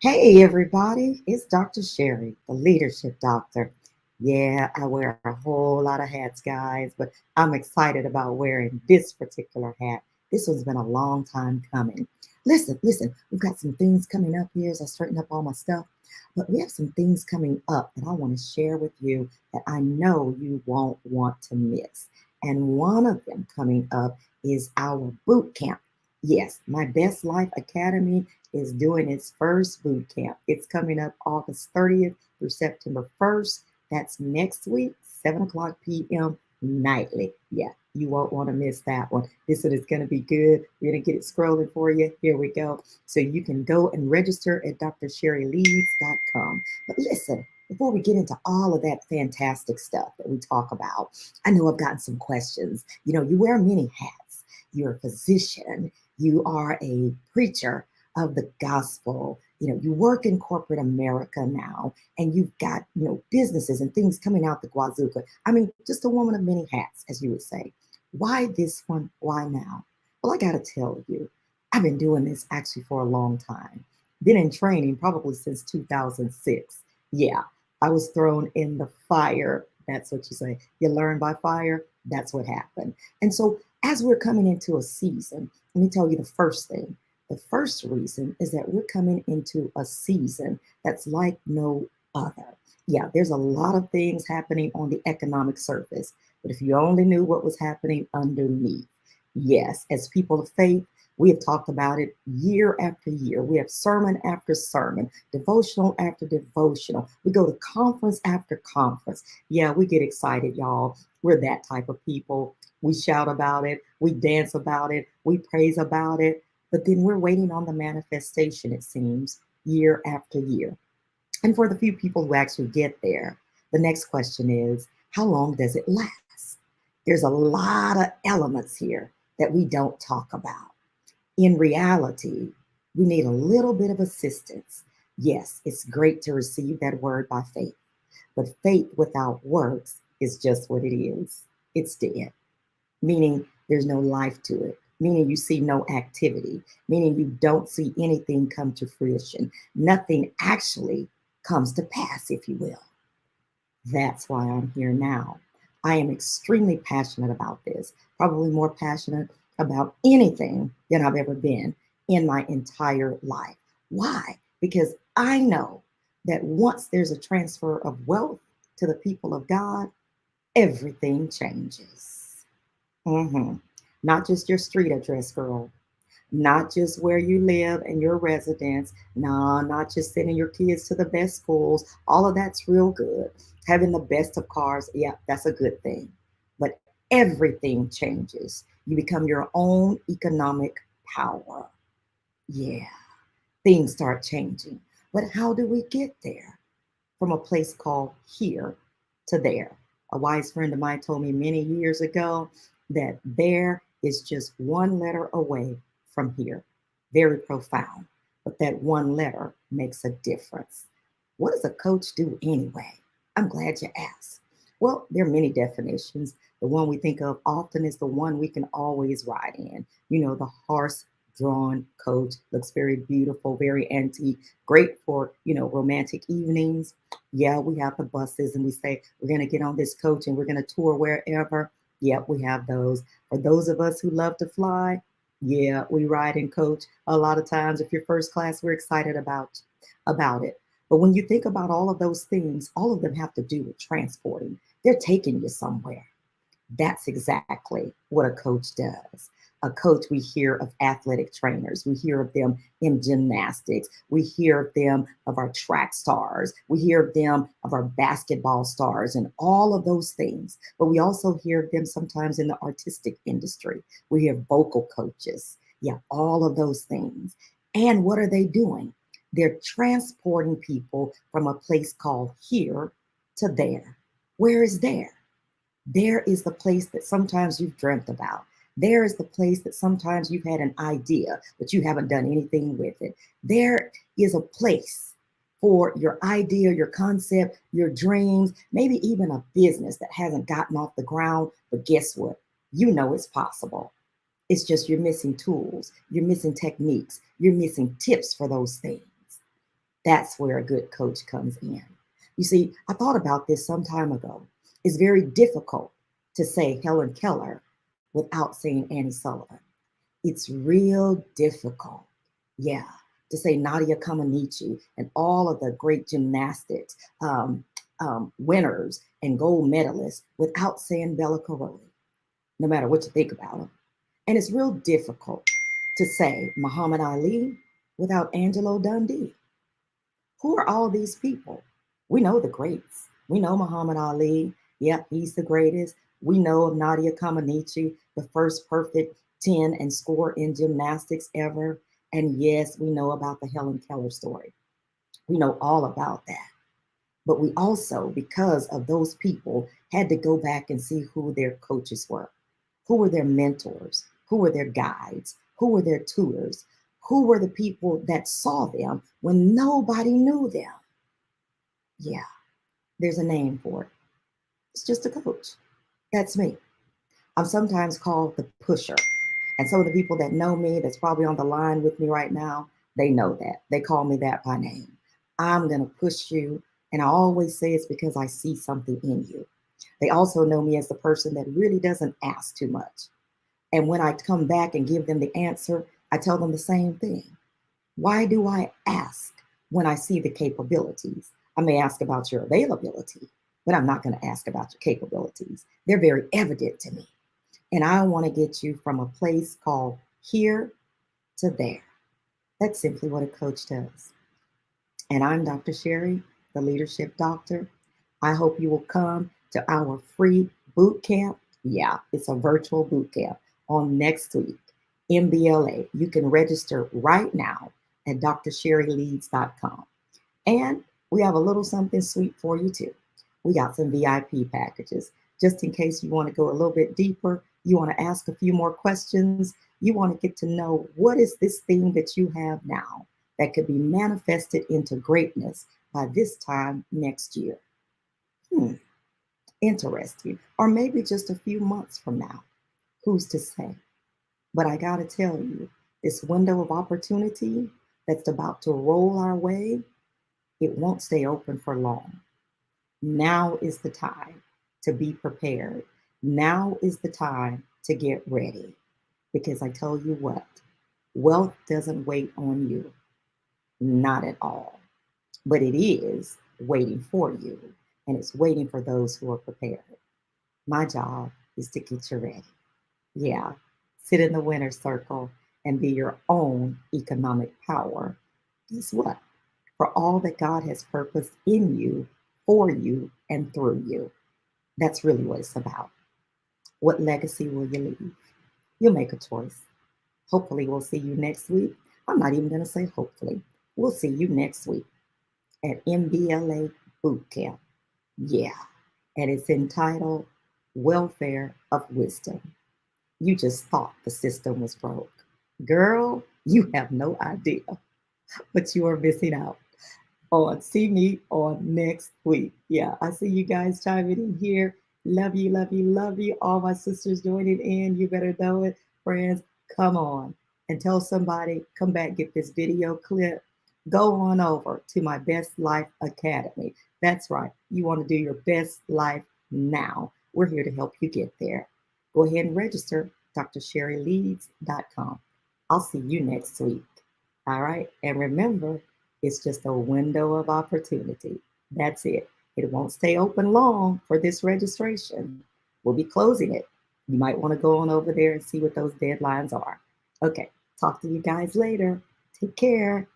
Hey everybody, it's Dr. Sheri, the leadership doctor. Yeah, I wear a whole lot of hats, guys, but I'm excited about wearing this particular hat. This one's been a long time coming. Listen, we've got some things coming up here as I straighten up all my stuff, but we have some things coming up that I want to share with you that I know you won't want to miss. And one of them coming up is our boot camp. Yes, my Best Life Academy is doing its first boot camp. It's coming up August 30th through September 1st. That's next week, 7 o'clock p.m. nightly. Yeah, you won't want to miss that one. This one is going to be good. We're going to get it scrolling for you. Here we go. So you can go and register at drsherryleads.com. But listen, before we get into all of that fantastic stuff that we talk about, I know I've gotten some questions. You wear many hats. You're a physician, you are a preacher of the gospel. You work in corporate America now, and you've got, businesses and things coming out the Guazuka. I mean, just a woman of many hats, as you would say. Why this one? Why now? Well, I got to tell you, I've been doing this actually for a long time. Been in training probably since 2006. Yeah, I was thrown in the fire. That's what you say. You learn by fire. That's what happened. And so, as we're coming into a season, let me tell you the first thing. The first reason is that we're coming into a season that's like no other. Yeah, there's a lot of things happening on the economic surface, but if you only knew what was happening underneath, yes, as people of faith, we have talked about it year after year. We have sermon after sermon, devotional after devotional. We go to conference after conference. Yeah, we get excited, y'all. We're that type of people. We shout about it, we dance about it, we praise about it, but then we're waiting on the manifestation, it seems, year after year. And for the few people who actually get there, the next question is, how long does it last? There's a lot of elements here that we don't talk about. In reality, we need a little bit of assistance. Yes, it's great to receive that word by faith, but faith without works is just what it is. It's dead, meaning there's no life to it, meaning you see no activity, meaning you don't see anything come to fruition. Nothing actually comes to pass, if you will. That's why I'm here now. I am extremely passionate about this, probably more passionate about anything than I've ever been in my entire life. Why? Because I know that once there's a transfer of wealth to the people of God, everything changes. hmm Not just your street address, girl. Not just where you live and your residence. No, not just sending your kids to the best schools. All of that's real good. Having the best of cars, yeah, that's a good thing. But everything changes. You become your own economic power. Yeah, things start changing. But how do we get there? From a place called here to there. A wise friend of mine told me many years ago that there is just one letter away from here. Very profound, but that one letter makes a difference. What does a coach do anyway? I'm glad you asked. Well, there are many definitions. The one we think of often is the one we can always ride in. The horse drawn coach looks very beautiful, very antique, great for, romantic evenings. Yeah, we have the buses and we say we're going to get on this coach and we're going to tour wherever. Yep, we have those. For those of us who love to fly, yeah, we ride in coach. A lot of times, if you're first class, we're excited about it. But when you think about all of those things, all of them have to do with transporting. They're taking you somewhere. That's exactly what a coach does. A coach, we hear of athletic trainers, we hear of them in gymnastics, we hear of them of our track stars, we hear of them of our basketball stars, and all of those things. But we also hear of them sometimes in the artistic industry. We hear vocal coaches. Yeah, all of those things. And what are they doing? They're transporting people from a place called here to there. Where is there? There is the place that sometimes you've dreamt about. There is the place that sometimes you've had an idea, but you haven't done anything with it. There is a place for your idea, your concept, your dreams, maybe even a business that hasn't gotten off the ground. But guess what? You know it's possible. It's just you're missing tools, you're missing techniques, you're missing tips for those things. That's where a good coach comes in. You see, I thought about this some time ago. It's very difficult to say Helen Keller without saying Annie Sullivan. It's real difficult, yeah, to say Nadia Comaneci and all of the great gymnastics winners and gold medalists without saying Bella Caroli, no matter what you think about them. And it's real difficult to say Muhammad Ali without Angelo Dundee. Who are all these people? We know the greats. We know Muhammad Ali. Yeah, he's the greatest. We know of Nadia Comaneci, the first perfect 10 and score in gymnastics ever. And yes, we know about the Helen Keller story. We know all about that. But we also, because of those people, had to go back and see who their coaches were, who were their mentors, who were their guides, who were their tutors, who were the people that saw them when nobody knew them. Yeah, there's a name for it. It's just a coach. That's me. I'm sometimes called the pusher. And some of the people that know me, that's probably on the line with me right now, they know that. They call me that by name. I'm going to push you. And I always say it's because I see something in you. They also know me as the person that really doesn't ask too much. And when I come back and give them the answer, I tell them the same thing. Why do I ask when I see the capabilities? I may ask about your availability, but I'm not going to ask about your capabilities. They're very evident to me. And I want to get you from a place called here to there. That's simply what a coach does. And I'm Dr. Sheri, the leadership doctor. I hope you will come to our free boot camp. Yeah, it's a virtual boot camp on next week. MBLA. You can register right now at drsherryleads.com. And we have a little something sweet for you too. We got some VIP packages just in case you want to go a little bit deeper. You want to ask a few more questions. You want to get to know what is this thing that you have now that could be manifested into greatness by this time next year. Interesting. Or maybe just a few months from now. Who's to say? But I got to tell you, this window of opportunity that's about to roll our way, it won't stay open for long. Now is the time to be prepared. Now is the time to get ready. Because I tell you what, wealth doesn't wait on you. Not at all. But it is waiting for you. And it's waiting for those who are prepared. My job is to get you ready. Yeah, sit in the winner's circle and be your own economic power. Guess what? For all that God has purposed in you, for you, and through you. That's really what it's about. What legacy will you leave? You'll make a choice. Hopefully, we'll see you next week. I'm not even going to say hopefully. We'll see you next week at MBLA Boot Camp. Yeah, and it's entitled Welfare of Wisdom. You just thought the system was broke. Girl, you have no idea, but you are missing out. See me on next week. Yeah, I see you guys chiming in here. Love you, love you, love you. All my sisters joining in. You better know it. Friends, come on and tell somebody, come back, get this video clip. Go on over to my Best Life Academy. That's right. You want to do your best life now. We're here to help you get there. Go ahead and register, drsherryleads.com. I'll see you next week. All right. And remember, it's just a window of opportunity. That's it. It won't stay open long for this registration. We'll be closing it. You might want to go on over there and see what those deadlines are. Okay. Talk to you guys later. Take care.